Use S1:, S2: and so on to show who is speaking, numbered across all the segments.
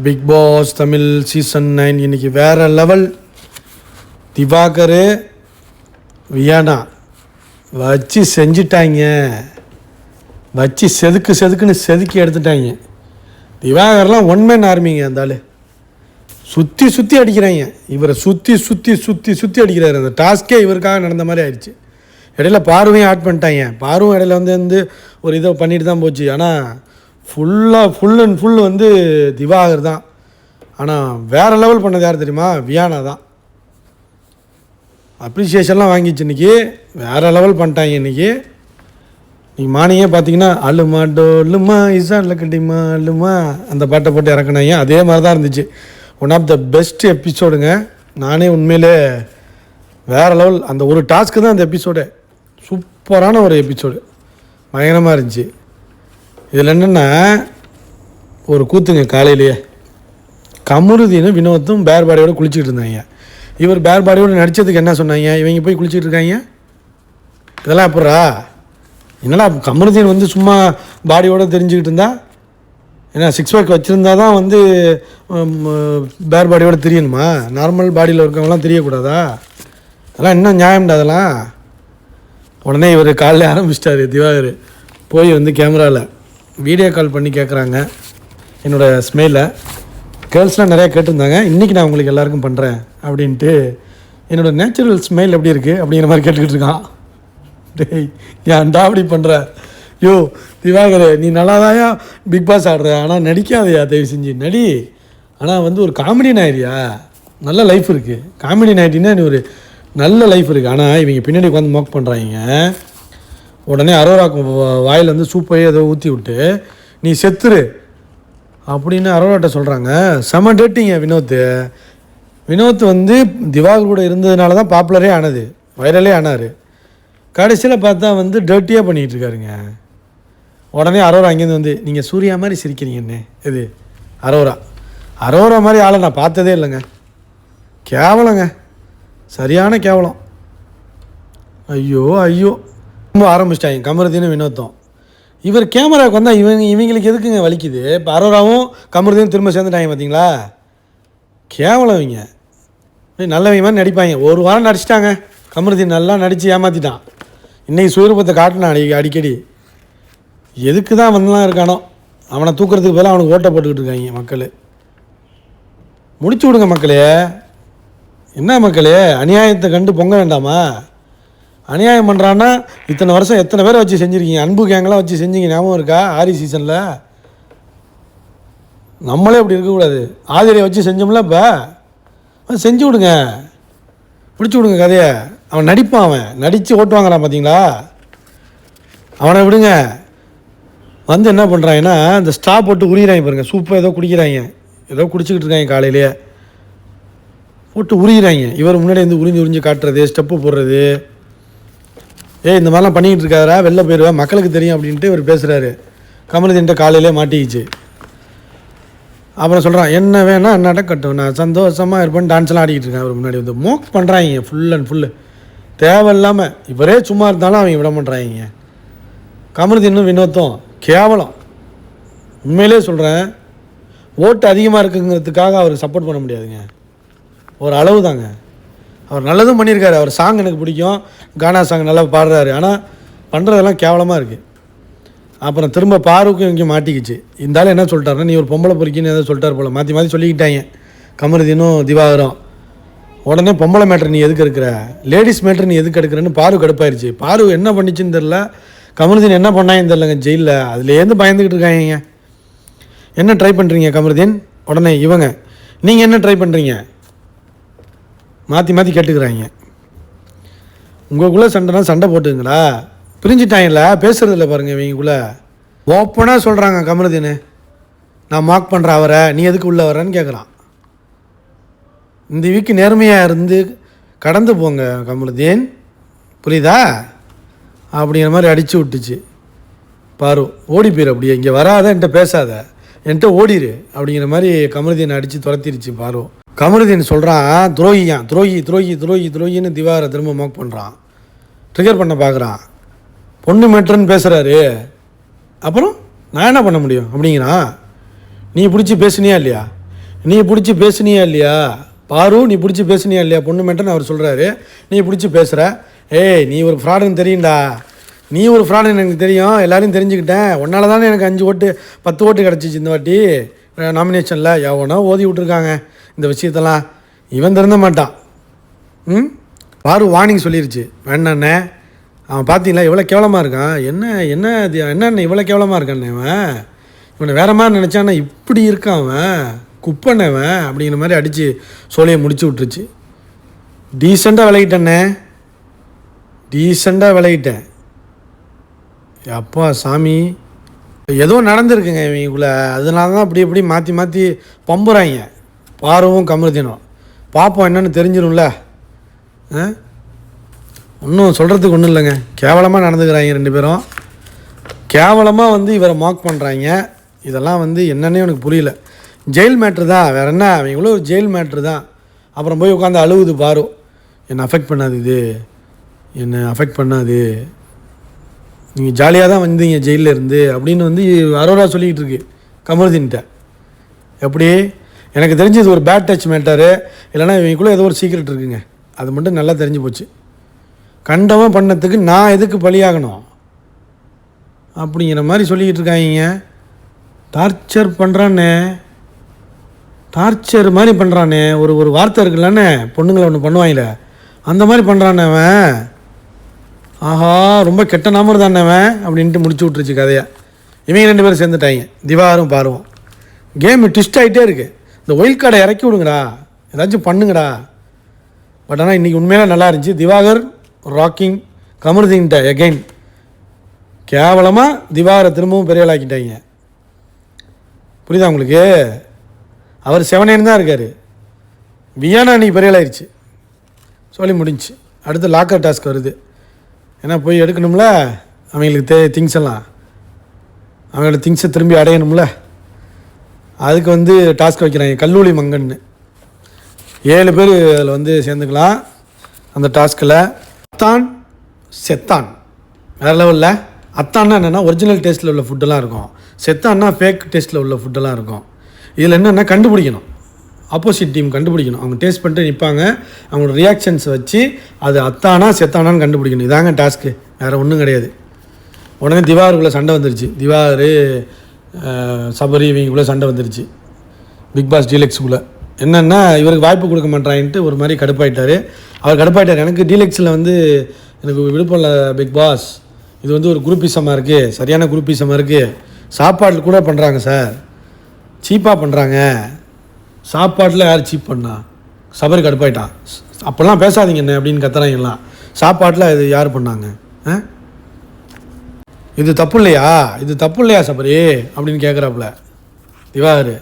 S1: Big pass Tamil season 9 இன்றைக்கி வேறு level. Diwakar Viana வச்சு செஞ்சிட்டாங்க, வச்சு செதுக்குன்னு செதுக்கி எடுத்துட்டாங்க. திவாகர்லாம் ஒன்மேன் ஆர்மிங்க. அந்த ஆள் சுற்றி அடிக்கிறாங்க, இவரை சுற்றி அடிக்கிறாரு. அந்த டாஸ்கே இவருக்காக நடந்த மாதிரி ஆயிடுச்சு. இடையில பார்வையும் ஆட் பண்ணிட்டாங்க. பார்வும் இடையில வந்து ஒரு இதை பண்ணிட்டு தான் போச்சு. ஆனால் ஃபுல் அண்ட் ஃபுல் வந்து திவாகர் தான். ஆனால் வேறு லெவல் பண்ணது யார் தெரியுமா? வியானா தான். அப்ரிசியேஷன்லாம் வாங்கிச்சு. இன்றைக்கி வேறு லெவல் பண்ணிட்டாங்க. இன்றைக்கி நீங்கள் மார்னிங்கே பார்த்தீங்கன்னா அழுமா டோலுமா இசானில் கட்டிமா அழுமா அந்த பாட்டை போட்டு இறக்குனாங்க. அதே மாதிரி தான் இருந்துச்சு. ஒன் ஆஃப் த பெஸ்ட் எபிசோடுங்க. நானே உண்மையிலே வேறு லெவல். அந்த ஒரு டாஸ்க்கு தான் அந்த எபிசோடு. சூப்பரான ஒரு எபிசோடு, பயங்கரமாக இருந்துச்சு. இதில் என்னென்னா ஒரு கூத்துங்க. காலையிலேயே கமருதீனும் வினோத்தும் பேர் பாடியோடு குளிச்சுக்கிட்டு இருந்தாங்க. இவர் பேர் பாடியோடு நடித்ததுக்கு என்ன சொன்னாங்க? இவங்க போய் குளிச்சுட்டு இருக்காங்க. இதெல்லாம் எப்பட்றா? என்னடா கமருதீன் வந்து சும்மா பாடியோடு தெரிஞ்சுக்கிட்டு இருந்தா, ஏன்னா 6 பேக் வச்சுருந்தா தான் வந்து பேர் பாடியோடு தெரியணுமா? நார்மல் பாடியில் இருக்கவங்களாம் தெரியக்கூடாதா? அதெல்லாம் இன்னும் நியாயம்டா அதெல்லாம். உடனே இவர் காலையில் ஆரம்பிச்சிட்டாரு திவாகர். போய் வந்து கேமராவில் வீடியோ கால் பண்ணி கேட்குறாங்க என்னோடய ஸ்மெயிலை. கேர்ள்ஸ்லாம் நிறையா கேட்டிருந்தாங்க. இன்றைக்கி நான் உங்களுக்கு எல்லாருக்கும் பண்ணுறேன் அப்படின்ட்டு. என்னோடய நேச்சுரல் ஸ்மெயில் எப்படி இருக்குது அப்படிங்கிற மாதிரி கேட்டுக்கிட்டு இருக்கான். டேய் ஏன்டா அப்படி பண்ணுற? யோ திவாகர், நீ நல்லாதாயா பிக் பாஸ் ஆடுற, ஆனால் நடிக்காதையா, தயவு செஞ்சு நடி. ஆனால் வந்து ஒரு காமெடியன் ஆயிரியா, நல்ல லைஃப் இருக்குது. காமெடியன் ஆகிட்டின்னா நீ ஒரு நல்ல லைஃப் இருக்குது. ஆனால் இவங்க பின்னாடி உட்காந்து மோக் பண்ணுறாங்க. உடனே அரோராக்கு வாயில் வந்து சூப்பையே ஏதோ ஊற்றி விட்டு நீ செத்துரு அப்படின்னு அரோராட்ட சொல்கிறாங்க. செம டேட்டிங்க வினோத் வந்து திவாகர் கூட இருந்ததுனால தான் பாப்புலரே ஆனது, வைரலே ஆனார். கடைசியில் பார்த்தா வந்து டர்ட்டியாக பண்ணிகிட்டு இருக்காருங்க. உடனே அரோரா அங்கேருந்து வந்து நீங்கள் சூர்யா மாதிரி சிரிக்கிறீங்கண்ணே. இது அரோரா மாதிரி ஆளை நான் பார்த்ததே இல்லைங்க. கேவலங்க, சரியான கேவலம். ஐயோ ரொம்ப ஆரம்பிச்சிட்டாங்க கமருதீனும் வினோத்தும். இவர் கேமராவுக்கு வந்தால் இவங்களுக்கு எதுக்குங்க வலிக்குது? இப்போ அரோராவும் கமருதீனும் திரும்ப சேர்ந்துட்டாங்க பார்த்தீங்களா? கேவலம். இவங்க நல்லவங்க மாதிரி நடிப்பாங்க. ஒரு வாரம் நடிச்சிட்டாங்க. கமருதீன் நல்லா நடித்து ஏமாற்றிட்டான். இன்றைக்கி சுயரூபத்தை காட்டினான் அடிக்கடி. எதுக்கு தான் வந்தெல்லாம் இருக்கானோ? அவனை தூக்குறதுக்கு பதிலாக அவனுக்கு ஓட்டை போட்டுக்கிட்டு இருக்காங்க மக்கள். முடிச்சு விடுங்க மக்களே. என்ன மக்களே, அநியாயத்தை கண்டு பொங்க வேண்டாமா? அநியாயம் பண்ணுறான்னா இத்தனை வருஷம் எத்தனை பேரை வச்சு செஞ்சுருக்கீங்க? அன்பு கேங்கெல்லாம் வச்சு செஞ்சீங்க, ஞாபகம் இருக்கா? ஆரி சீசனில் நம்மளே அப்படி இருக்கக்கூடாது. ஆதிரியை வச்சு செஞ்சோம்ல, இப்போ செஞ்சு விடுங்க, பிடிச்சி விடுங்க கதையை. அவன் நடிப்பான், அவன் நடித்து ஓட்டுவாங்கிறான் பார்த்தீங்களா? அவனை விடுங்க. வந்து என்ன பண்ணுறாங்கன்னா இந்த ஸ்டா போட்டு உரியிறாங்க பாருங்கள். சூப்பாக ஏதோ குடிக்கிறாங்க, ஏதோ குடிச்சிக்கிட்டு இருக்காங்க. காலையிலேயே போட்டு உரியிறாங்க. இவர் முன்னாடி வந்து உறிஞ்சு காட்டுறது, ஸ்டெப்பு போடுறது. இந்த மாதிரிலாம் பண்ணிக்கிட்டு இருக்காரா, வெளில போயிடுவேன், மக்களுக்கு தெரியும் அப்படின்ட்டு இவர் பேசுகிறாரு. கமருதீன்ட்ட காலையிலே மாட்டிக்கிச்சு. அப்புறம் சொல்கிறான், என்ன வேணால் என்னட்ட கட்டும், நான் சந்தோஷமாக இருப்பேன், டான்ஸ்லாம் ஆடிக்கிட்டு இருக்கேன். அவர் முன்னாடி வந்து மோக் பண்ணுறாங்க ஃபுல் அண்ட் ஃபுல்லு. தேவையில்லாமல் இவரே சும்மா இருந்தாலும் அவங்க விட பண்ணுறாங்க. கமருதீனும் வினோத்தும் கேவலம். உண்மையிலே சொல்கிறேன், ஓட்டு அதிகமாக இருக்குங்கிறதுக்காக அவருக்கு சப்போர்ட் பண்ண முடியாதுங்க. ஒரு அளவு தாங்க. அவர் நல்லதும் பண்ணியிருக்காரு. அவர் சாங் எனக்கு பிடிக்கும், கானா சாங் நல்லா பாடுறாரு. ஆனால் பண்ணுறதெல்லாம் கேவலமாக இருக்குது. அப்புறம் திரும்ப பாருக்கும் இங்கே மாட்டிக்கிச்சு. இருந்தாலும் என்ன சொல்லிட்டாருன்னா, நீ ஒரு பொம்பளை பொறுக்கின்னு எதாவது சொல்லிட்டார் போல். மாற்றி சொல்லிக்கிட்டாங்க கமருதீனும் திவாகரும். உடனே பொம்பளை மேட்ரு நீ எதுக்கு இருக்கிற, லேடிஸ் மேட்ரு நீ எதுக்கு எடுக்கிறன்னு பாரு கடுப்பாயிருச்சு. பாரு என்ன பண்ணிச்சுன்னு தெரில, கமருதீன் என்ன பண்ணாங்கன்னு தெரிலங்க ஜெயிலில். அதுலேருந்து பயந்துக்கிட்டு இருக்காங்க. என்ன ட்ரை பண்ணுறீங்க கமருதீன்? உடனே இவங்க, நீங்கள் என்ன ட்ரை பண்ணுறீங்க? மாற்றி கேட்டுக்கிறாங்க. உங்களுக்குள்ளே சண்டைனா சண்டை போட்டுங்களா? பிரிஞ்சுட்டாங்கல்ல, பேசுகிறதில்ல பாருங்கள். இவங்களுக்குள்ளே ஓப்பனாக சொல்கிறாங்க. கமருதீன், நான் மார்க் பண்ணுறேன் அவரை, நீ எதுக்கு உள்ளே வரேன்னு கேட்குறான். இந்த வீக்கு நேர்மையாக இருந்து கடந்து போங்க கமருதீன், புரியுதா? அப்படிங்கிற மாதிரி அடித்து விட்டுச்சு. பாரு ஓடி போயிரு, அப்படியே இங்கே வராத, என்கிட்ட பேசாத, என்கிட்ட ஓடிடு அப்படிங்கிற மாதிரி கமருதீனை அடித்து துரத்திருச்சு பாரு. கமருதீன் சொல்கிறான், துரோகின்னு திவாகரை திரும்ப மோக் பண்ணுறான், ட்ரிகர் பண்ண பார்க்குறான். பொண்ணு மேட்ருன்னு பேசுகிறாரு. அப்புறம் நான் என்ன பண்ண முடியும் அப்படிங்கிறான். நீ பிடிச்சி பேசுனியா இல்லையா? நீ பிடிச்சி பேசுனியா இல்லையா பாரு, நீ பிடிச்சி பேசுனியா இல்லையா பொண்ணு மேட்டன்னு அவர் சொல்கிறாரு. நீ பிடிச்சி பேசுகிற. ஏய் நீ ஒரு ஃப்ராடுன்னு தெரியும்டா, நீ ஒரு ஃப்ராடுன்னு எனக்கு தெரியும், எல்லாரையும் தெரிஞ்சுக்கிட்டேன். உன்னால தானே எனக்கு 5 ஓட்டு 10 ஓட்டு கிடச்சிச்சு இந்த வாட்டி நாமினேஷனில். எவனோ ஓதி விட்ருக்காங்க இந்த விஷயத்தெல்லாம், இவன் திறந்த மாட்டான். பாரு வார்னிங் சொல்லிருச்சு வேண்டாண்ணே. அவன் பார்த்தீங்களா எவ்வளோ கேவலமாக இருக்கான், என்ன இவ்வளோ கேவலமாக இருக்கானே அவன். இவனை வேற மாதிரி நினச்சான்னா இப்படி இருக்கான் அவன், குப்பண்ணவன் அப்படிங்கிற மாதிரி அடித்து சோழியை முடிச்சு விட்டுருச்சு. டீசெண்டாக விளையிட்டண்ணே, டீசெண்டாக விளையிட்டேன். அப்பா சாமி, ஏதோ நடந்திருக்குங்க இவங்களுக்குள்ள, அதனால தான் அப்படி இப்படி மாற்றி மாற்றி பம்புறாங்க. பாருவும் கமருதீனும் பார்ப்போம் என்னென்னு தெரிஞ்சிடும்ல. ஒன்றும் சொல்கிறதுக்கு ஒன்றும் இல்லைங்க, கேவலமாக நடந்துக்கிறாங்க 2 பேரும். கேவலமாக இவரை மார்க் பண்ணுறாங்க. இதெல்லாம் என்னன்னே எனக்கு புரியல. ஜெயில் மேட்ரு தான், வேறு என்ன, அவங்களோ ஒரு ஜெயில் மேட்ரு தான். அப்புறம் போய் உட்காந்து அழுகுது பாரு, என்னை அஃபெக்ட் பண்ணாது, இது என்னை அஃபெக்ட் பண்ணாது, நீங்கள் ஜாலியாக தான் வந்தீங்க ஜெயிலில் இருந்து அப்படின்னு அரோரா சொல்லிக்கிட்டு இருக்கு கமருதீன்கிட்ட. எப்படி எனக்கு தெரிஞ்சு இது ஒரு பேட் டச் மேட்டரு, இல்லைனா இவங்களுக்குள்ளே ஏதோ ஒரு சீக்ரெட் இருக்குங்க, அது மட்டும் நல்லா தெரிஞ்சு போச்சு. கண்டவன் பண்ணத்துக்கு நான் எதுக்கு பலியாகணும் அப்படிங்கிற மாதிரி சொல்லிக்கிட்டு இருக்காங்க. டார்ச்சர் பண்ணுறானே, டார்ச்சர் மாதிரி பண்ணுறானே. ஒரு வார்த்தை இருக்குல்லண்ணே, பொண்ணுங்களை ஒன்று பண்ணுவாங்களே அந்த மாதிரி பண்ணுறானே அவன். ஆஹா ரொம்ப கெட்ட நம்பர் தானே அவன் அப்படின்ட்டு முடிச்சு விட்டுருச்சு கதையை. இவங்க 2 பேரும் சேர்ந்துட்டாங்க, திவாரும் பாருவோம். கேமு ட்விஸ்ட் ஆகிட்டே இருக்குது. இந்த ஒயில் கார்டை இறக்கி விடுங்கடா, ஏதாச்சும் பண்ணுங்கடா. பட் ஆனால் இன்றைக்கி உண்மையிலே நல்லா இருந்துச்சு. திவாகர் ராக்கிங் கமருதீன்ட்ட எகைன். கேவலமாக திவாகரை திரும்பவும் பெரியவளாக்கிட்டாங்க. புரியுதா உங்களுக்கு? அவர் 7 தான் இருக்கார். வியானா அன்றைக்கி பெரியவளாயிருச்சு, சொல்லி முடிஞ்சு. அடுத்து லாக்கர் டாஸ்க் வருது. ஏன்னா போய் எடுக்கணும்ல அவங்களுக்கு திங்ஸ் எல்லாம், அவங்களோட திங்ஸை திரும்பி அடையணும்ல. அதுக்கு டாஸ்க் வைக்கிறாங்க கல்லூரி மங்கன்னு. 7 பேர் அதில் சேர்ந்துக்கலாம் அந்த டாஸ்கில். அத்தான் செத்தான் வேறு லெவலில். அத்தான்னா என்னென்னா ஒரிஜினல் டேஸ்ட்டில் உள்ள ஃபுட்டெல்லாம் இருக்கும், செத்தான்னா ஃபேக் டேஸ்ட்டில் உள்ள ஃபுட்டெல்லாம் இருக்கும். இதில் என்னென்னா கண்டுபிடிக்கணும், ஆப்போசிட் டீம் கண்டுபிடிக்கணும். அவங்க டேஸ்ட் பண்ணிட்டு நிற்பாங்க, அவங்களோட ரியாக்ஷன்ஸ் வச்சு அது அத்தானா செத்தானான்னு கண்டுபிடிக்கணும். இதாங்க டாஸ்க்கு, வேறு ஒன்றும் கிடையாது. உடனே திவாருக்குள்ளே சண்டை வந்துருச்சு. திவாரு சபரி இவங்களுக்குள்ளே சண்டை வந்துருச்சு பிக் பாஸ் டீலக்ஸுக்குள்ளே. என்னென்னா இவருக்கு வாய்ப்பு கொடுக்க மாட்டான்ட்டு ஒரு மாதிரி கடுப்பாயிட்டார். அவர் கடுப்பாயிட்டார். எனக்கு டீலக்ஸில் எனக்கு விருப்பம் இல்லை பிக் பாஸ், இது ஒரு குரூப்பிசமாக இருக்குது, சரியான குரூப்பிசமாக இருக்குது. சாப்பாட்டில் கூட பண்ணுறாங்க சார், சீப்பாக பண்ணுறாங்க. சாப்பாட்டில் யார் சீப் பண்ணா? சபரி கடுப்பாயிட்டான். அப்போல்லாம் பேசாதீங்க என்ன அப்படின்னு கத்துறாங்கலாம். சாப்பாட்டில் இது யார் பண்ணாங்க? இது தப்பு இல்லையா, இது தப்பு இல்லையா சபரி அப்படின்னு கேட்குறாப்புல திவாகர்.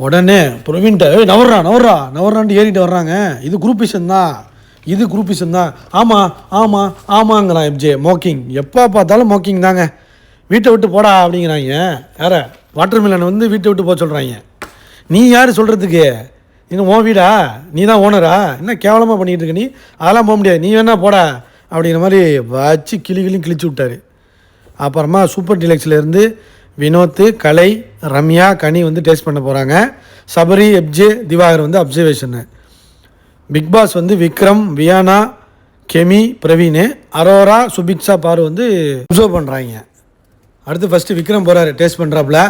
S1: உடனே பிரவீன்ட்ட நவர்றான்ட்டு ஏறிட்டு வர்றாங்க. இது குரூப்பிசன் தான், இது குரூப்பிசன் தான். ஆமாங்கிறான் எப்ஜே. மோக்கிங், எப்போ பார்த்தாலும் மோக்கிங் தாங்க. வீட்டை விட்டு போடா அப்படிங்கிறாங்க. யார வாட்டர் மில்லனை வீட்டை விட்டு போக சொல்கிறாங்க. நீ யார் சொல்கிறதுக்கு? இன்னும் உன் வீடா, நீ தான் ஓனரா? என்ன கேவலமாக பண்ணிகிட்டு இருக்க நீ? அதெல்லாம் போக முடியாது, நீ வேணா போடா அப்படிங்கிற மாதிரி வச்சு கிழிச்சு விட்டார். அப்புறமா சூப்பர் டீலக்ஸ்லேருந்து வினோத், கலை, ரம்யா, கனி டேஸ்ட் பண்ண போகிறாங்க. சபரி, எப்ஜே, திவாகர் அப்சர்வேஷனு. பிக் பாஸ் விக்ரம், வியானா, கெமி, பிரவீன், அரோரா, சுபிக்ஷா, பாரு அப்சர்வ் பண்ணுறாங்க. அடுத்து ஃபஸ்ட்டு விக்ரம் போகிறாரு, டேஸ்ட் பண்ணுறாப்புல.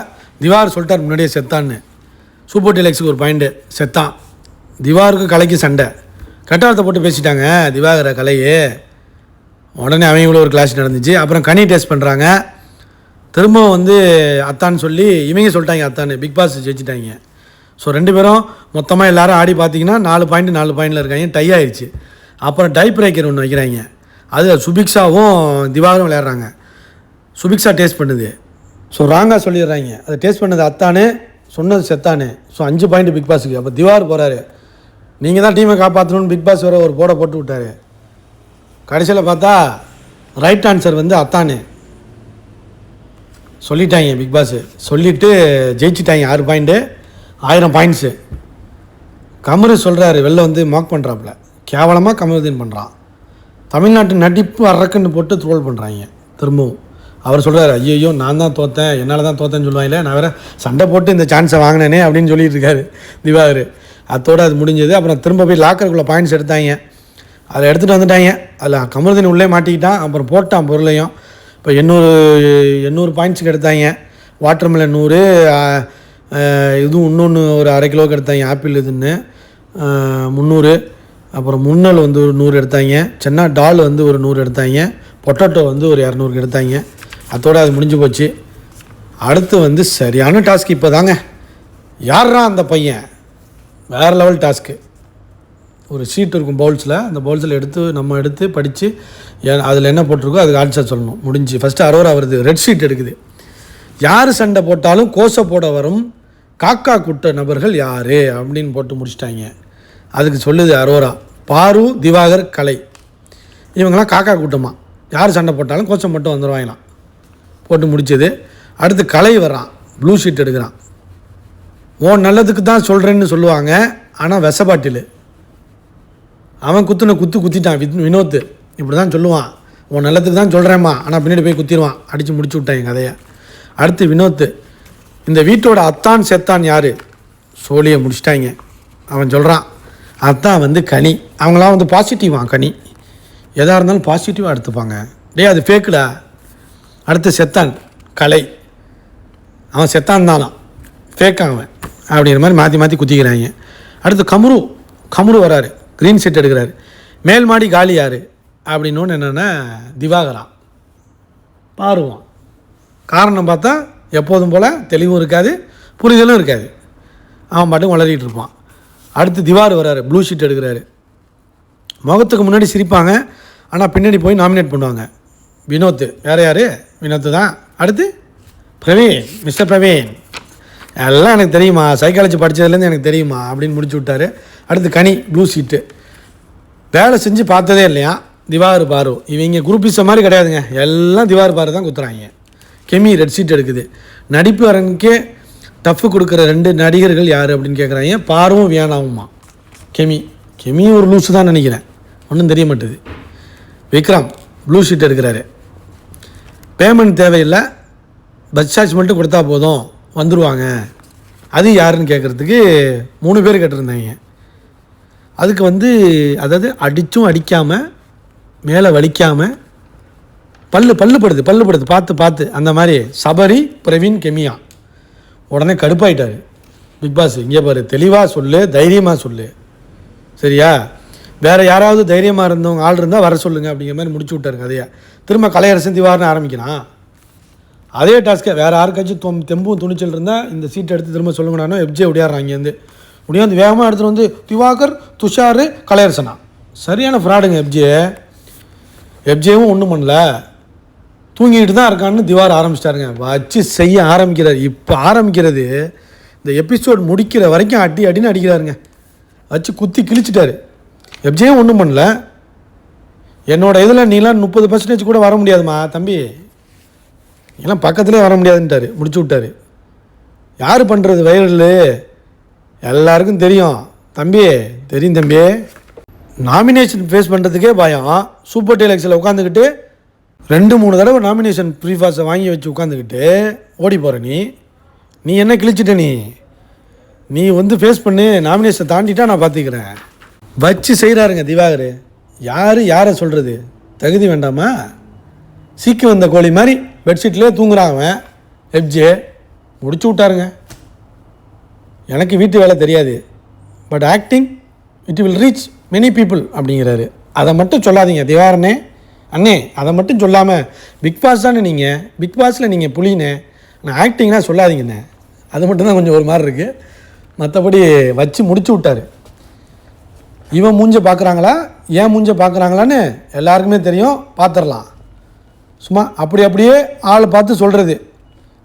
S1: திவாகர் சொல்லிட்டார் முன்னாடியே செத்தான்னு. சூப்பர் டீலக்ஸுக்கு ஒரு பாயிண்ட்டு, செத்தான். திவாகருக்கு கலைக்கு சண்டை, கட்டாரத்தை போட்டு பேசிட்டாங்க திவாகரை கலையே. உடனே அவங்களோட ஒரு கிளாஸ் நடந்துச்சு. அப்புறம் கனி டேஸ்ட் பண்ணுறாங்க. திரும்பவும் அத்தான்னு சொல்லி இவங்க சொல்லிட்டாங்க அத்தான்னு. பிக் பாஸ் ஜெயிச்சிட்டாங்க. ஸோ 2 பேரும் மொத்தமாக எல்லோரும் ஆடி பார்த்தீங்கன்னா 4 பாயிண்டில் இருக்காங்க. டை ஆயிடுச்சு. அப்புறம் டை பிரேக்கர் ஒன்று வைக்கிறாங்க. அது சுபிக்ஷாவும் திவாகரும் விளையாடுறாங்க. சுபிக்ஷா டேஸ்ட் பண்ணுது. ஸோ ராங்காக சொல்லிடுறாங்க, அதை டேஸ்ட் பண்ணது அத்தானு, சொன்னது செத்தானு. ஸோ 5 பாயிண்ட் பிக் பாஸுக்கு. அப்போ திவாகர் போகிறாரு, நீங்கள் தான் டீமை காப்பாற்றணும்னு பிக் பாஸ் வர ஒரு போட போட்டு விட்டார். கடைசியில் பார்த்தா ரைட் ஆன்சர் அத்தானு சொல்லிட்டாங்க பிக் பாஸு. சொல்லிவிட்டு ஜெயிச்சிட்டாங்க 6 பாயிண்ட்டு, 1000 பாயிண்ட்ஸு. கமரு சொல்கிறாரு வெளில மார்க் பண்ணுறாப்புல, கேவலமாக கமருதீன் பண்ணுறான். தமிழ்நாட்டு நடிப்பு அரக்குன்னு போட்டு ட்ரோல் பண்ணுறாங்க திரும்பவும். அவர் சொல்கிறார், ஐயோ நான் தான் தோற்றேன், என்னால் தான் தோற்றேன்னு சொல்லுவாங்களே, நான் வேறு சண்டை போட்டு இந்த சான்ஸை வாங்கினேனே அப்படின்னு சொல்லிட்டு இருக்காரு திவாகர். அதோடு அது முடிஞ்சது. அப்புறம் திரும்ப போய் லாக்கருக்குள்ளே பாயிண்ட்ஸ் எடுத்தாங்க, அதை எடுத்துகிட்டு வந்துட்டாங்க. அதில் கமருதீன் உள்ளே மாட்டிக்கிட்டான், அப்புறம் போட்டான் பொருளையும். இப்போ 800 பாயிண்ட்ஸுக்கு எடுத்தாங்க. வாட்டர்மெலன் 100, இதுவும் இன்னொன்று ஒரு அரை கிலோவுக்கு எடுத்தாங்க, ஆப்பிள் இதுன்னு 300. அப்புறம் முன்னல் வந்து ஒரு 100 எடுத்தாங்க. சென்னா டால் வந்து ஒரு 100 எடுத்தாங்க. பொட்டேட்டோ வந்து ஒரு 200 எடுத்தாங்க. அதோடு அது முடிஞ்சு போச்சு. அடுத்து வந்து சரியான டாஸ்க் இப்போ தாங்க. யாரா அந்த பையன், வேறு லெவல் டாஸ்க்கு. ஒரு ஷீட் இருக்கும் பவுல்ஸில், அந்த பவுல்ஸில் எடுத்து படித்து அதில் என்ன போட்டிருக்கோ அதுக்கு ஆன்சர் சொல்லணும். முடிஞ்சு ஃபஸ்ட்டு அரோரா வருது, ரெட் ஷீட் எடுக்குது. யார் சண்டை போட்டாலும் கோசை போட வரும் காக்கா குட்ட நபர்கள் யார் அப்படின்னு போட்டு முடிச்சிட்டாங்க. அதுக்கு சொல்லுது அரோரா, பாரு, திவாகர், கலை, இவங்கெல்லாம் காக்கா கூட்டமாக யார் சண்டை போட்டாலும் கோச்சம் மட்டும் வந்துடுவாங்களாம். போட்டு முடிச்சது. அடுத்து கலை வர்றான், ப்ளூ ஷீட் எடுக்கிறான். ஓ நல்லதுக்கு தான் சொல்கிறேன்னு சொல்லுவாங்க, ஆனால் விஷப்பாட்டில் அவன் குத்திட்டான். வினோத் இப்படி தான் சொல்லுவான், உன் நல்லதுக்கு தான் சொல்கிறேம்மா, ஆனால் பின்னாடி போய் குத்திடுவான். அடித்து முடிச்சு விட்டான் கதையை. அடுத்து வினோத், இந்த வீட்டோட அத்தான் செத்தான் யார், சோழியை முடிச்சிட்டாங்க. அவன் சொல்கிறான், அத்தான் வந்து கனி. அவங்களாம் வந்து பாசிட்டிவான், கனி எதாக இருந்தாலும் பாசிட்டிவாக எடுத்துப்பாங்க. அது ஃபேக்குடா. அடுத்து செத்தான் கலை, அவன் செத்தான் தானா, ஃபேக்காக அவன் அப்படிங்கிற மாதிரி மாற்றி குத்திக்கிறாங்க. அடுத்து கமுரு வராரு, க்ரீன் ஷீட் எடுக்கிறாரு. மேல் மாடி காலி யார் அப்படின்னு என்னென்னா திவாகரா. பாருவான். காரணம் பார்த்தா எப்போதும் போல் தெளிவும் இருக்காது, புரிதலும் இருக்காது, அவன் மட்டும் வளரிட்டு இருப்பான். அடுத்து திவார் வராரு, ப்ளூ ஷீட் எடுக்கிறாரு. முகத்துக்கு முன்னாடி சிரிப்பாங்க, ஆனால் பின்னாடி போய் நாமினேட் பண்ணுவாங்க. வினோத், வேறு யார், வினோத் தான். அடுத்து பிரவீன், மிஸ்டர் பிரவீன், எல்லாம் எனக்கு தெரியுமா, சைக்காலஜி படித்ததுலேருந்து எனக்கு தெரியுமா அப்படின்னு முடிச்சு விட்டார். அடுத்து கனி, ப்ளூ ஷீட்டு, வேலை செஞ்சு பார்த்ததே இல்லையா. திவாகர் பாரு, இவங்க குரூப்பிஸ மாதிரி கிடையாதுங்க, எல்லாம் திவாகர் பாரு தான் குத்துறாங்க. கெமி ரெட் ஷீட் எடுக்குது. நடிப்பு அரங்குக்கே டஃப்பு கொடுக்குற 2 நடிகர்கள் யார் அப்படின்னு கேட்குறாங்க. பாரும் வியானாவுமா. கெமி ஒரு லூஸு தான் நினைக்கிறேன், ஒன்றும் தெரிய மாட்டுது. விக்ரம் ப்ளூ ஷீட் எடுக்கிறாரு. பேமெண்ட் தேவையில்லை, பஸ் சார்ஜ் மட்டும் கொடுத்தா போதும் வந்துடுவாங்க. அது யாருன்னு கேட்குறதுக்கு 3 பேர் கேட்டிருந்தாங்க. அதுக்கு வந்து அதாவது அடித்தும் அடிக்காமல் மேலே வலிக்காமல் பல்லு படுது பார்த்து அந்த மாதிரி சபரி, பிரவீன், கெமியா. உடனே கடுப்பாயிட்டார் பிக் பாஸ். இங்கே பாரு, தெளிவாக சொல்லு, தைரியமாக சொல்லு, சரியா? வேறு யாராவது தைரியமாக இருந்தவங்க ஆள் இருந்தால் வர சொல்லுங்கள் அப்படிங்கிற மாதிரி முடிச்சு விட்டாரு கதையை. திரும்ப கலையரசன் திவார்னு ஆரம்பிக்கிறான். அதே டாஸ்க்கை வேறு யாருக்காச்சும் தெம்பும் துணிச்சல் இருந்தால் இந்த சீட்டை எடுத்து திரும்ப சொல்லுங்கண்ணா. எப்ஜே உடையாடுறான். இங்கேருந்து உடையாந்து வேகமாக எடுத்துகிட்டு வந்து திவாகர், துஷார், கலையரசனா. சரியான ஃப்ராடுங்க எப்ஜேவும் ஒன்றும் பண்ணல, தூங்கிட்டு தான் இருக்கான்னு திவார் ஆரம்பிச்சிட்டாருங்க. வச்சு செய்ய ஆரம்பிக்கிறார். இப்போ ஆரம்பிக்கிறது இந்த எபிசோட் முடிக்கிற வரைக்கும் அடின்னு அடிக்கிறாருங்க. வச்சு குத்தி கிழிச்சிட்டாரு. எப்ஜேவும் ஒன்றும் பண்ணல. என்னோட இதில் நீலாம் 30% கூட வர முடியாதுமா தம்பி, எல்லாம் பக்கத்துலேயே வர முடியாதுன்ட்டார். முடிச்சு விட்டார். யார் பண்ணுறது வைரல், எல்லாருக்கும் தெரியும் தெரியும் தம்பி. நாமினேஷன் ஃபேஸ் பண்ணுறதுக்கே பயம். சூப்பர் டீலக்ஸில் உட்காந்துக்கிட்டு 2-3 தடவை நாமினேஷன் ப்ரீஃபாஸை வாங்கி வச்சு உட்காந்துக்கிட்டு ஓடி போகிற நீ என்ன கிழிச்சிட்ட, நீ வந்து ஃபேஸ் பண்ணி நாமினேஷன் தாண்டிட்டா நான் பார்த்துக்கிறேன். வச்சு செய்கிறாருங்க திவாகர். யாரை சொல்கிறது, தகுதி வேண்டாமா? சீக்கு வந்த கோழி மாதிரி பெட்ஷீட்லேயே தூங்குறான் அவன். எப்ஜே முடிச்சு விட்டாருங்க. எனக்கு வீட்டு வேலை தெரியாது, but acting it will reach many people அப்படிங்கிறாரு. அதை மட்டும் சொல்லாதீங்க திவாரனே, அண்ணே, அதை மட்டும் சொல்லாமல் பிக் பாஸ் தானே நீங்கள், பிக் பாஸில் நீங்கள் புலினே, நான் ஆக்டிங்னா சொல்லாதீங்கண்ணே. அது மட்டும்தான் கொஞ்சம் ஒரு மாதிரி இருக்குது. மற்றபடி வச்சு முடிச்சு விட்டார். இவன் மூஞ்ச பார்க்குறாங்களா, ஏன் மூஞ்ச பார்க்குறாங்களான்னு எல்லாருக்குமே தெரியும், பார்த்துடலாம். சும்மா அப்படியே ஆள் பார்த்து சொல்கிறது.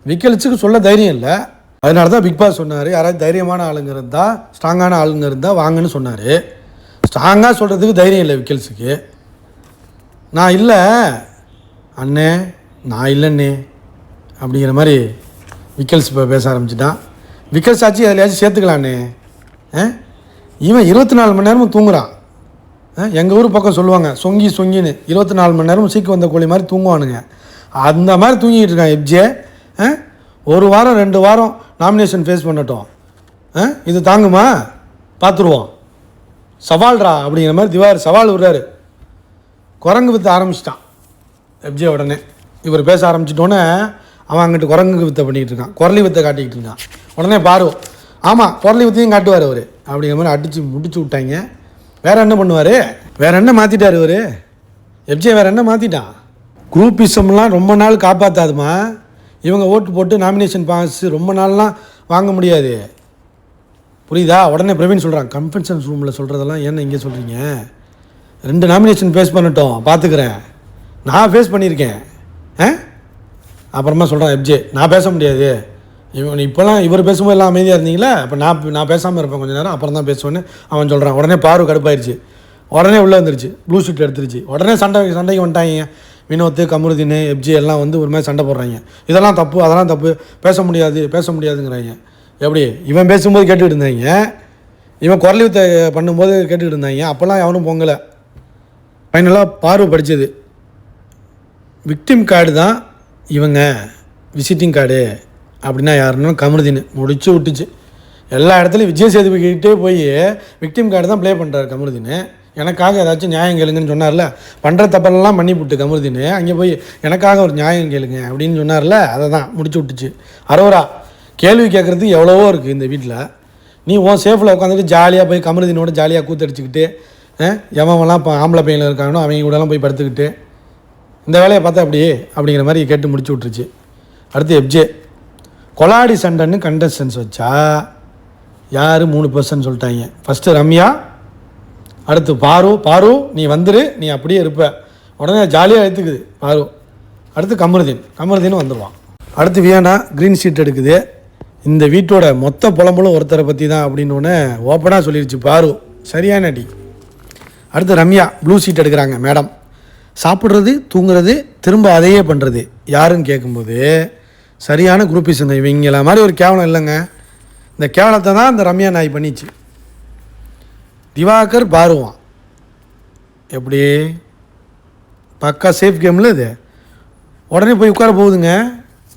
S1: விக்கல்ஸுக்கு சொல்ல தைரியம் இல்லை. அதனால தான் பிக் பாஸ் சொன்னார், யாராவது தைரியமான ஆளுங்க இருந்தால், ஸ்ட்ராங்கான ஆளுங்க இருந்தால் வாங்கன்னு சொன்னார். ஸ்ட்ராங்காக சொல்கிறதுக்கு தைரியம் இல்லை விக்கல்ஸுக்கு. நான் இல்லை அண்ணே, நான் இல்லைண்ணே அப்படிங்கிற மாதிரி விக்கல்ஸ் இப்போ பேச ஆரம்பிச்சிட்டான். விக்கல்ஸ் ஆச்சு அதிலையாச்சும் சேர்த்துக்கலாண்ணே. இவன் 24 மணி நேரமும் தூங்குறான். எங்கள் ஊர் பக்கம் சொல்லுவாங்க சொங்கின்னு 24 மணி நேரமும் சீக்கு வந்த கோழி மாதிரி தூங்குவானுங்க. அந்த மாதிரி தூங்கிட்டு இருக்கான் எப்ஜே. ஒரு வாரம் 2 வாரம் நாமினேஷன் ஃபேஸ் பண்ணட்டும், இது தாங்குமா பார்த்துருவோம். சவால்ரா அப்படிங்கிற மாதிரி திவாகர் சவால் விடுறாரு. குரங்கு வித்த ஆரம்பிச்சிட்டான் எப்ஜே. உடனே இவர் பேச ஆரம்பிச்சிட்டோன்னே அவன் அங்கிட்டு குரங்கு வித்தை பண்ணிக்கிட்டு இருக்கான், குரலி வித்தை காட்டிக்கிட்டு இருக்கான். உடனே பாரு, ஆமாம் குரலி வித்தையும் காட்டுவார் அவர் அப்படிங்கிற மாதிரி அடித்து முடிச்சு விட்டாங்க. வேறு என்ன பண்ணுவார்? வேறு என்ன மாற்றிட்டார் இவர் எப்ஜே? வேறு என்ன மாற்றிட்டான்? குரூப்பிசம்லாம் ரொம்ப நாள் காப்பாற்றாதுமா. இவங்க ஓட்டு போட்டு நாமினேஷன் பாஸ் ரொம்ப நாள்லாம் வாங்க முடியாது, புரியுதா? உடனே பிரவீன் சொல்கிறான், கன்ஃபரன்ஸ் ரூமில் சொல்கிறதெல்லாம் ஏன்னா இங்கே சொல்கிறீங்க? 2 நாமினேஷன் ஃபேஸ் பண்ணட்டும், பார்த்துக்கிறேன். நான் ஃபேஸ் பண்ணியிருக்கேன். அப்புறமா சொல்கிறான் எப்ஜே, நான் பேச முடியாது. இப்போலாம் இவர் பேசும்போது எல்லாம் அமைதியாக இருந்தீங்களா, அப்போ நான் பேசாமல் இருப்பேன் கொஞ்சம் நேரம், அப்புறம் தான் பேசுவேன்னு அவன் சொல்கிறான். உடனே பாரு கடுப்பாயிருச்சு, உடனே உள்ளே வந்துருச்சு, ப்ளூ ஷீட் எடுத்துருச்சு. உடனே சண்டைக்கு வந்துட்டாங்க. வினோத், கமருதீன், எப்ஜே எல்லாம் வந்து ஒரு மாதிரி சண்டை போடுறாங்க. இதெல்லாம் தப்பு, அதெல்லாம் தப்பு, பேச முடியாதுங்கிறாங்க. எப்படி? இவன் பேசும்போது கேட்டுக்கிட்டு இருந்தாங்க, இவன் குரலி வித்தை பண்ணும்போது கேட்டுக்கிட்டு இருந்தாங்க. அப்போல்லாம் எவனும் பொங்கலை. ஃபைனலாக பார்வை படித்தது விக்டிம் கார்டு தான் இவங்க, விசிட்டிங் கார்டு அப்படின்னா யாருன்னா கமருதீன் முடிச்சு விட்டுச்சு. எல்லா இடத்துலையும் விஜய் சேதுபதிக்கிட்டே போய் விக்டிம் கார்டு தான் ப்ளே பண்ணுறாரு கமருதீன். எனக்காக ஏதாச்சும் நியாயம் கேளுங்கன்னு சொன்னார்ல, பண்ணுற தப்பெல்லாம் பண்ணி விட்டு கமருதீன் அங்கே போய் எனக்காக ஒரு நியாயம் கேளுங்க அப்படின்னு சொன்னார்ல, அதை தான் முடிச்சு விட்டுச்சு. அரோரா கேள்வி கேட்குறது எவ்வளவோ இருக்குது இந்த வீட்டில். நீ உன் சேஃபில் உட்காந்துட்டு ஜாலியாக போய் கமருதீனோட ஜாலியாக கூத்தடிச்சுக்கிட்டு, எவன்லாம் இப்போ ஆம்பளை பையனில் இருக்கானோ அவங்க கூடலாம் போய் படுத்துக்கிட்டு இந்த வேலையை பார்த்தா அப்படிங்கிற மாதிரி கேட்டு முடிச்சு விட்டுருச்சு. அடுத்து எப்ஜே கொலாடி சண்டைன்னு கண்டஸ்டன்ஸ் வச்சா யார் 3% சொல்லிட்டாங்க. ஃபஸ்ட்டு ரம்யா, அடுத்து பாரு நீ வந்துரு, நீ அப்படியே இருப்ப, உடனே ஜாலியாக எடுத்துக்குது பாரு. அடுத்து கமருதீன் வந்துடுவான். அடுத்து வியானா க்ரீன் ஷீட் எடுக்குது. இந்த வீட்டோட மொத்த புலம்பலும் ஒருத்தரை பற்றி தான் அப்படின்னு ஒன்று ஓப்பனாக சொல்லிடுச்சு பாரு, சரியான அடி. அடுத்து ரம்யா ப்ளூ ஷீட் எடுக்கிறாங்க. மேடம் சாப்பிட்றது தூங்குறது திரும்ப அதையே பண்ணுறது யாருன்னு கேட்கும்போது சரியான குரூப்பிசம். இவங்கள மாதிரி ஒரு கேவலம் இல்லைங்க. இந்த கேவலத்தை தான் இந்த ரம்யா நாய் பண்ணிச்சு. திவாகர் பாருவான் எப்படி பக்கா சேஃப் கேமில் இது. உடனே போய் உட்கார போகுதுங்க.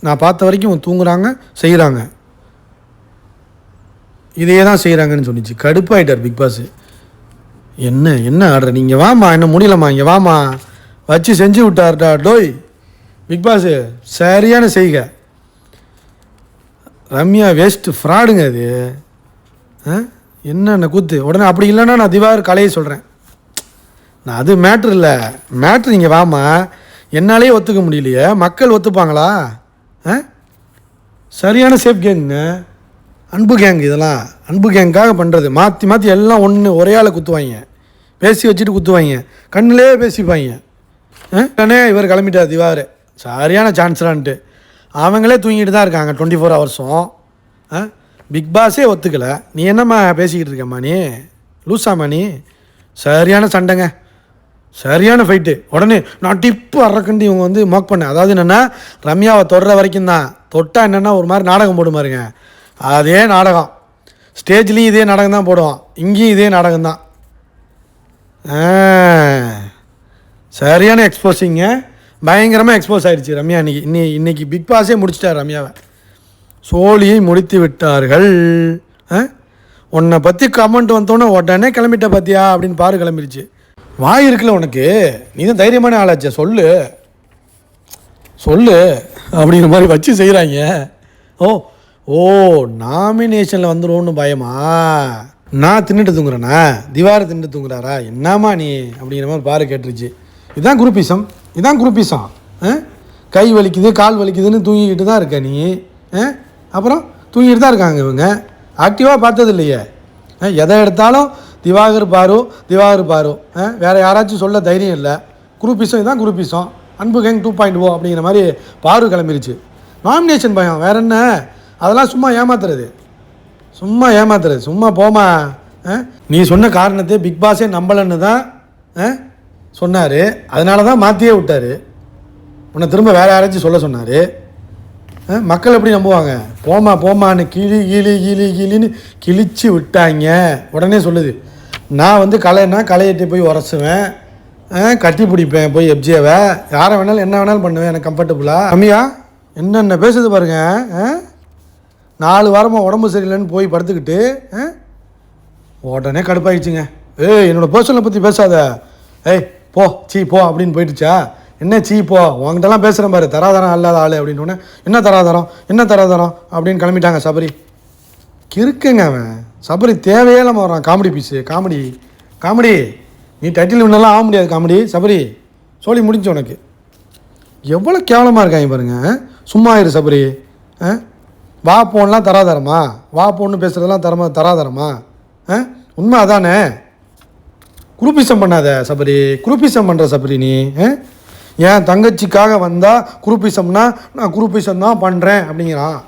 S1: நான் பார்த்த வரைக்கும் தூங்குறாங்க, செய்கிறாங்க, இதையே தான் செய்கிறாங்கன்னு சொன்னிச்சு. கடுப்பாயிட்டார் பிக் பாஸ். என்ன ஆர்டர், நீங்கள் வாமா, என்ன முடியலம்மா, இங்கே வாமா வச்சு செஞ்சு விட்டார்டா டோய் பிக் பாஸு. சரியான செய்க. ரம்யா வேஸ்ட்டு, ஃப்ராடுங்க அது. என்னென்ன கூத்து. உடனே அப்படி இல்லைன்னா நான் திவாகர் கலையை சொல்கிறேன். நான் அது மேட்ரு இல்லை, மேட்ரு இங்கே வாமா. என்னாலே ஒத்துக்க முடியலையே, மக்கள் ஒத்துப்பாங்களா? சரியான சேஃப் கேங்குங்க, அன்பு கேங். இதெல்லாம் அன்பு கேங்காக பண்ணுறது. மாற்றி எல்லாம் ஒரே ஆளை குத்துவாங்க, பேசி வச்சுட்டு குத்துவாங்க, கண்ணிலே பேசிப்பாங்க. உடனே இவர் கிளம்பிட்டார் திவாகர், சரியான சான்ஸ்லான்ட்டு. அவங்களே தூங்கிட்டு தான் இருக்காங்க 24 ஹவர்ஸும். பிக் பாஸே ஒத்துக்கலை. நீ என்னம்மா பேசிக்கிட்டு இருக்கம்மா, நீ லூஸாம்மா நீ? சரியான சண்டைங்க, சரியான ஃபைட்டு. உடனே நான் டிப்பு அறக்கண்டு இவங்க வந்து மோக் பண்ணேன். அதாவது என்னென்னா ரம்யாவை தொடுற வரைக்கும் தான். தொட்டால் என்னென்னா ஒரு மாதிரி நாடகம் போடுமாருங்க, அதே நாடகம். ஸ்டேஜ்லேயும் இதே நாடகம் தான் போடுவோம், இங்கேயும் இதே நாடகம் தான். சரியான எக்ஸ்போஸிங்க, பயங்கரமாக எக்ஸ்போஸ் ஆகிடுச்சு ரம்யா. இன்னைக்கு பிக் பாஸே முடிச்சிட்டார் ரம்யாவை. சோழியை முடித்து விட்டார்கள். உன்னை பற்றி கமெண்ட் வந்தோன்னே உடனே கிளம்பிட்ட பார்த்தியா அப்படின்னு பாரு கிளம்பிடுச்சு. வாய் இருக்குல்ல உனக்கு, நீ தான் தைரியமான ஆளாச்சே, சொல்லு அப்படிங்கிற மாதிரி வச்சு செய்கிறாங்க. ஓ நாமினேஷனில் வந்துடும்னு பயமா? நான் தின்னுட்டு தூங்குறேண்ணா, திவாகர் தின்னுட்டு தூங்குறாரா, என்னம்மா நீ அப்படிங்கிற மாதிரி பாரு கேட்டுருச்சு. இதுதான் குரூப்பிசம். கை வலிக்குது கால் வலிக்குதுன்னு தூங்கிக்கிட்டு தான் இருக்க நீ. அப்புறம் தூங்கிட்டு தான் இருக்காங்க இவங்க, ஆக்டிவாக பார்த்தது இல்லையே. எதை எடுத்தாலும் திவாகர் பாரு. வேறு யாராச்சும் சொல்ல தைரியம் இல்லை. குரூப்பிசம், இதுதான் குரூப்பிசம். அன்பு கேங் 2.0 அப்படிங்கிற மாதிரி பாரு கிளம்பிருச்சு. நாமினேஷன் பயம் வேற என்ன, அதெல்லாம் சும்மா ஏமாத்துறது, சும்மா போமா. நீ சொன்ன காரணத்தை பிக் பாஸே நம்பலன்னு தான் சொன்னார், அதனால தான் மாற்றியே விட்டார். உன்னை திரும்ப வேறு யாராச்சும் சொல்ல சொன்னார். மக்கள் எப்படி நம்புவாங்க? போமான்னு கிளின்னு கிழிச்சு விட்டாங்க. உடனே சொல்லுது, நான் வந்து களையிட்டு போய் உரசுவேன், கட்டி பிடிப்பேன் போய் எப்ஜிஏவை, யாரை வேணாலும் என்ன வேணாலும் பண்ணுவேன், எனக்கு கம்ஃபர்டபுளா. கம்மியா என்னென்ன பேசுது பாருங்க. 4 வாரமாக உடம்பு சரியில்லைன்னு போய் படுத்துக்கிட்டு உடனே கடுப்பாயிடுச்சுங்க. என்னோடய பர்சனலை பற்றி பேசாத, போ சீ போ அப்படின்னு போயிடுச்சா. என்ன சீ போ, உங்ககிட்டலாம் பேசுகிறேன் பாரு, தராதரம் அல்லாத ஆள் அப்படின்னோடனே என்ன தராதரம் அப்படின்னு கிளம்பிட்டாங்க சபரி. கிறுக்குங்க அவன் சபரி, தேவையே இல்லாமல் வரான். காமெடி பீஸு, காமெடி நீ டைட்டில் வின்னெல்லாம் ஆக முடியாது காமெடி சபரி, சொல்லி முடிஞ்சு உனக்கு. எவ்வளோ கேவலமாக இருக்காங்க பாருங்க. சும்மா இரு சபரி. வா போன்லாம் தராதரமா, வா போன்னு பேசுகிறதெல்லாம் தராதரமா? உண்மை அதானே. குரூப்பிசம் பண்ணாத சபரி, குரூப்பிசம் பண்ணுற சபரி நீ. என் தங்கச்சிக்காக வந்தால் குரூப்பிசம்னா நான் குரூப்பிசம் தான் பண்ணுறேன் அப்படிங்கிறான்.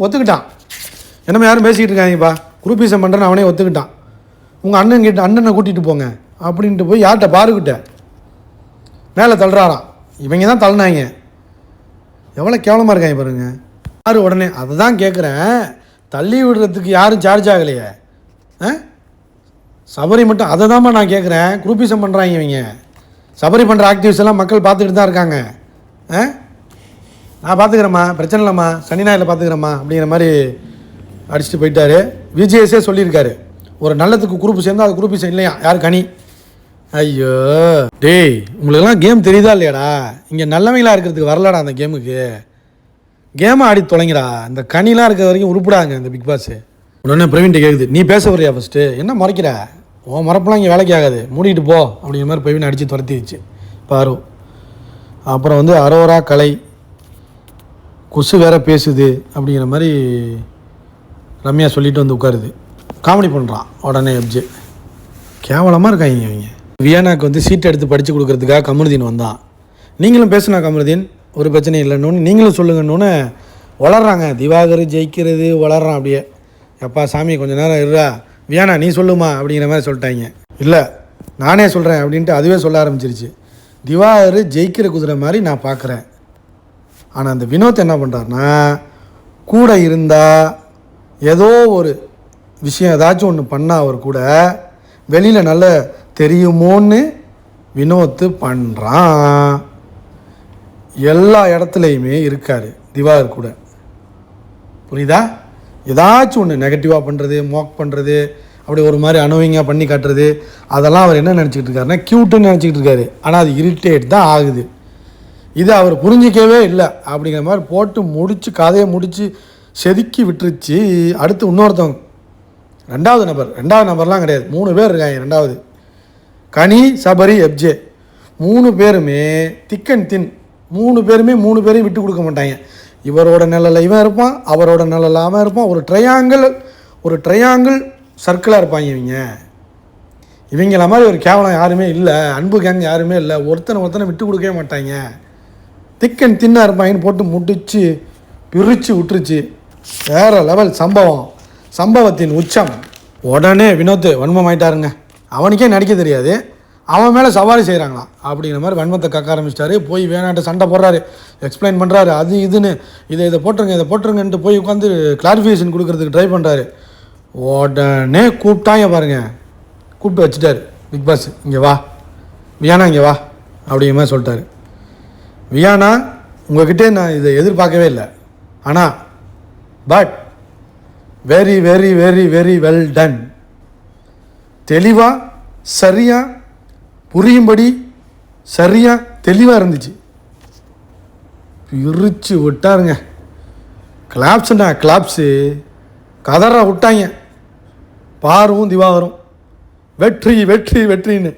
S1: ஒத்துக்கிட்டான். என்னமே யாரும் பேசிக்கிட்டு இருக்காங்கப்பா, குரூப்பிசம் பண்ணுறேன்னு அவனே ஒத்துக்கிட்டான். உங்கள் அண்ணனை கூட்டிகிட்டு போங்க அப்படின்ட்டு போய் யார்கிட்ட பாருக்கிட்ட மேலே தள்ளுறாராம். இவங்க தான் தள்ளினாங்க. எவ்வளோ கேவலமாக இருக்காங்க பாருங்க. யார் உடனே அதை தான் கேட்குறேன், தள்ளி விடுறதுக்கு யாரும் சார்ஜ் ஆகலையே. சபரி மட்டும் அதை தான்மா நான் கேட்குறேன். குரூப்பிசம் பண்ணுறாங்க இவங்க. சபரி பண்ணுற ஆக்டிவிஸ் எல்லாம் மக்கள் பார்த்துக்கிட்டு தான் இருக்காங்க. நான் பார்த்துக்கிறேம்மா, பிரச்சனை இல்லைம்மா, சனி ஞாயிறில் பார்த்துக்கிறேம்மா அப்படிங்கிற மாதிரி அடிச்சுட்டு போயிட்டாரு. விஜேஎஸே சொல்லியிருக்காரு, ஒரு நல்லதுக்கு குரூப்பு சேர்ந்தால் அது குரூப்பிசம் இல்லையா, யார் கனி. ஐயோ டேய், உங்களுக்கெல்லாம் கேம் தெரியுதா இல்லையாடா? இங்கே நல்லவங்களாக இருக்கிறதுக்கு வரலடா அந்த கேமுக்கு. கேமை ஆடி தொலைங்கடா. இந்த கனிலாம் இருக்கிற வரைக்கும் உருப்பிடாங்க இந்த பிக் பாஸ். உடனே பிரவீன்ட்டு கேட்குது, நீ பேச வரியா ஃபஸ்ட்டு, என்ன முறைக்கிற, உன் மரப்பெல்லாம் இங்கே வேலைக்கு ஆகாது, மூடிட்டு போ அப்படிங்கிற மாதிரி பிரவீன் அடித்து துரத்திடுச்சு பாரு. அப்புறம் வந்து அரோரா கலை கொசு வேற பேசுது அப்படிங்கிற மாதிரி ரம்யா சொல்லிட்டு வந்து உட்காருது. காமெடி பண்ணுறான் உடனே எப்ஜே. கேவலமாக இருக்காங்க இவங்க. வியானாக்கு வந்து சீட் எடுத்து படித்து கொடுக்குறதுக்காக கமருதீன் வந்தான். நீங்களும் பேசுனா கமருதீன், ஒரு பிரச்சனையும் இல்லைன்னு நீங்களும் சொல்லுங்கன்னு வளர்றாங்க. திவாகர் ஜெயிக்கிறது வளர்றான் அப்படியே. எப்பா சாமி கொஞ்சம் நேரம் இருடா, வியானா நீ சொல்லுமா அப்படிங்கிற மாதிரி சொல்லிட்டாங்க. இல்லை நானே சொல்கிறேன் அப்படின்ட்டு அதுவே சொல்ல ஆரம்பிச்சிருச்சு. திவாகர் ஜெயிக்கிற குதிரை மாதிரி நான் பார்க்குறேன். ஆனால் அந்த வினோத் என்ன பண்ணுறாருனா, கூட இருந்தால் ஏதோ ஒரு விஷயம் ஏதாச்சும் ஒன்று பண்ணால் அவர் கூட வெளியில் நல்ல தெரியுமோன்னு வினோத்து பண்ணுறான். எல்லா இடத்துலையுமே இருக்கார் திவாகர் கூட, புரியுதா? ஏதாச்சும் ஒன்று நெகட்டிவாக பண்ணுறது, மோக் பண்ணுறது, அப்படி ஒரு மாதிரி அனோவிங்காக பண்ணி காட்டுறது, அதெல்லாம் அவர் என்ன நினச்சிக்கிட்டு இருக்காருன்னா க்யூட்டுன்னு நினச்சிக்கிட்டு இருக்காரு. ஆனால் அது இரிட்டேட் தான் ஆகுது. இது அவர் புரிஞ்சிக்கவே இல்லை அப்படிங்கிற மாதிரி போட்டு முடித்து கதையை முடித்து செதுக்கி விட்டுருச்சு. அடுத்து இன்னொருத்தவங்க ரெண்டாவது நபர்லாம் கிடையாது, 3 பேர் இருக்காங்க. ரெண்டாவது கனி, சபரி, எப்ஜே 3 பேருமே திக் அண்ட் தின். 3 பேரையும் விட்டு கொடுக்க மாட்டாங்க. இவரோட நிழலில் இவன் இருப்பான், அவரோட நிழலில் அவன் இருப்பான். ஒரு ட்ரையாங்கிள் சர்க்கிளாக இருப்பாங்க இவங்கள மாதிரி ஒரு கேவலம் யாருமே இல்லை. அன்பு கேங் யாருமே இல்லை. ஒருத்தனை விட்டு கொடுக்கவே மாட்டாங்க. திக் அண்ட் தின்னாக இருப்பாங்கன்னு போட்டு முடிச்சு பிரித்து விட்டுருச்சு. வேறு லெவல் சம்பவத்தின் உச்சம். உடனே வினோத் வன்மம் ஆகிட்டாருங்க. அவனுக்கே நடிக்க தெரியாது, அவன் மேலே சவாரி செய்கிறாங்களாம் அப்படிங்கிற மாதிரி வன்மத்தை கக்க ஆரம்பிச்சிட்டாரு. போய் வேணாட்ட சண்டை போடுறாரு, எக்ஸ்பிளைன் பண்ணுறாரு, அது இதுன்னு இதை போட்டுருங்கன்ட்டு போய் உட்காந்து கிளாரிஃபிகேஷன் கொடுக்கறதுக்கு ட்ரை பண்ணுறாரு. உடனே கூப்பிட்டாங்க பாருங்க, கூப்பிட்டு வச்சுட்டாரு பிக் பாஸ். இங்கே வா வியானா, இங்கே வா அப்படிங்கிற மாதிரி சொல்லிட்டாரு. வியானா, உங்கள்கிட்டே நான் இதை எதிர்பார்க்கவே இல்லை, ஆனால் but very very very very well done. தெளிவாக சரியாக புரியும்படி சரியாக தெளிவாக இருந்துச்சு. பிரித்து விட்டாருங்க. கிளாப்ஸு கதற விட்டாங்க. பாருவும் திவாகரும் வெற்றி வெற்றி வெற்றின்னு.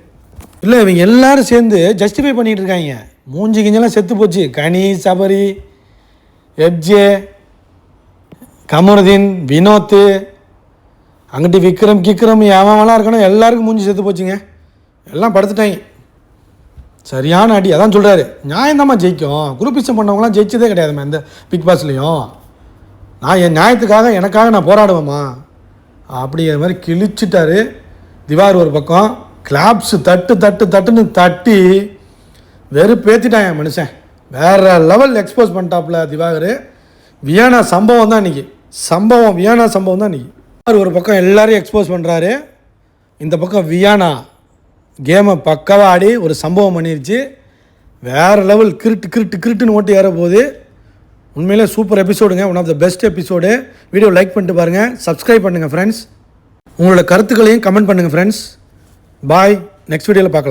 S1: இல்லை, இவங்க எல்லாரும் சேர்ந்து ஜஸ்டிஃபை பண்ணிகிட்டு இருக்காங்க. மூஞ்சி கிஞ்செல்லாம் செத்து போச்சு. கனி, சபரி, எப்ஜே, கமருதீன், வினோத்து, அங்கிட்டு விக்ரம் ஏமாவெல்லாம் இருக்கணும். எல்லாருக்கும் மூஞ்சி செத்து போச்சுங்க. எல்லாம் படுத்துட்டாங்க. சரியான அடி. அதான் சொல்கிறாரு, நியாயந்தாம்மா ஜெயிக்கும். குரூப்பிசம் பண்ணவங்களாம் ஜெயிச்சதே கிடையாதும்மா இந்த பிக் பாஸ்லேயும். நான் என் நியாயத்துக்காக எனக்காக நான் போராடுவேம்மா அப்படிங்கிற மாதிரி கிழிச்சிட்டாரு திவாகர். ஒரு பக்கம் கிளாப்ஸு தட்டுன்னு தட்டி வெறுப்பேற்றிட்டாங்க மனுஷன். வேறு லெவல் எக்ஸ்போஸ் பண்ணிட்டாப்புல திவாகர். வியானா சம்பவம் தான் இன்றைக்கி. வியானா சம்பவம் தான் இன்றைக்கி. ஒரு பக்கம் எல்லாரையும் எக்ஸ்போஸ் பண்ணுறாரு, இந்த பக்கம் வியானா கேமை பக்காவாக ஆடி ஒரு சம்பவம் பண்ணிருச்சு. வேறு லெவல் கிருட்டுன்னு ஓட்டு ஏற போகுது. உண்மையிலே சூப்பர் எபிசோடுங்க, one of the best episode. Video like பண்ணிட்டு பாருங்கள், சப்ஸ்கிரைப் பண்ணுங்கள் ஃப்ரெண்ட்ஸ். உங்களோட கருத்துக்களையும் கமெண்ட் பண்ணுங்கள் ஃப்ரெண்ட்ஸ். பாய், நெக்ஸ்ட் வீடியோவில் பார்க்கலாம்.